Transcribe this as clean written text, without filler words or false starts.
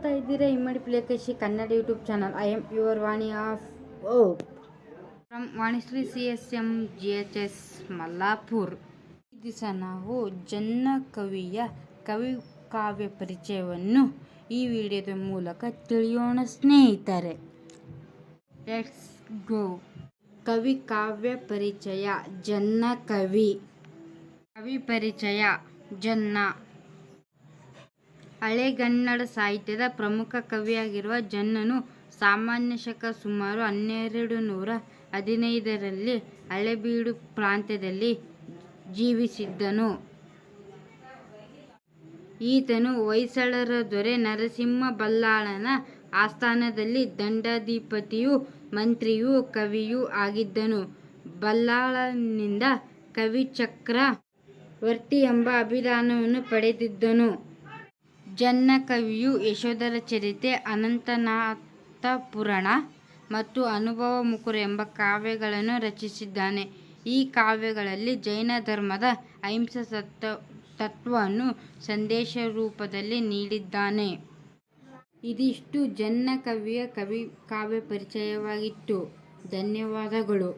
ನೋಡ್ತಾ ಇದ್ದೀರಾ Immadi Pulakeshi Kannada YouTube channel. I am your Vani of ಓಪ್ from Vanishree CSM GHS Mallapur. ಈ ದಿವಸ ನಾವು ಜನ್ನ ಕವಿಯ ಕವಿ ಕಾವ್ಯ ಪರಿಚಯವನ್ನು ಈ ವಿಡಿಯೋದ ಮೂಲಕ ತಿಳಿಯೋಣ ಸ್ನೇಹಿತರೆ. Let's go. ಕವಿ ಕಾವ್ಯ ಪರಿಚಯ. ಜನ್ನ ಕವಿ. ಕವಿ ಪರಿಚಯ. ಜನ್ನ ಹಳೆಗನ್ನಡ ಸಾಹಿತ್ಯದ ಪ್ರಮುಖ ಕವಿಯಾಗಿರುವ ಜನ್ನನು ಸಾಮಾನ್ಯ ಶಕ ಸುಮಾರು 1215ರಲ್ಲಿ ಹಳೇಬೀಡು ಪ್ರಾಂತ್ಯದಲ್ಲಿ ಜೀವಿಸಿದ್ದನು. ಈತನು ಹೊಯ್ಸಳರ ದೊರೆ ನರಸಿಂಹ ಬಲ್ಲಾಳನ ಆಸ್ಥಾನದಲ್ಲಿ ದಂಡಾಧಿಪತಿಯೂ ಮಂತ್ರಿಯೂ ಕವಿಯೂ ಆಗಿದ್ದನು. ಬಲ್ಲಾಳನಿಂದ ಕವಿಚಕ್ರವರ್ತಿ ಎಂಬ ಅಭಿದಾನವನ್ನು ಪಡೆದಿದ್ದನು. ಜನ್ನ ಕವಿಯು ಯಶೋಧರ ಚರಿತೆ, ಅನಂತನಾಥ ಪುರಾಣ ಮತ್ತು ಅನುಭವ ಮುಕುರ ಎಂಬ ಕಾವ್ಯಗಳನ್ನು ರಚಿಸಿದ್ದಾನೆ. ಈ ಕಾವ್ಯಗಳಲ್ಲಿ ಜೈನ ಧರ್ಮದ ಅಹಿಂಸಾ ತತ್ವವನ್ನು ಸಂದೇಶ ರೂಪದಲ್ಲಿ ನೀಡಿದ್ದಾನೆ. ಇದಿಷ್ಟು ಜನ್ನ ಕವಿಯ ಕವಿ ಕಾವ್ಯ ಪರಿಚಯವಾಗಿತ್ತು. ಧನ್ಯವಾದಗಳು.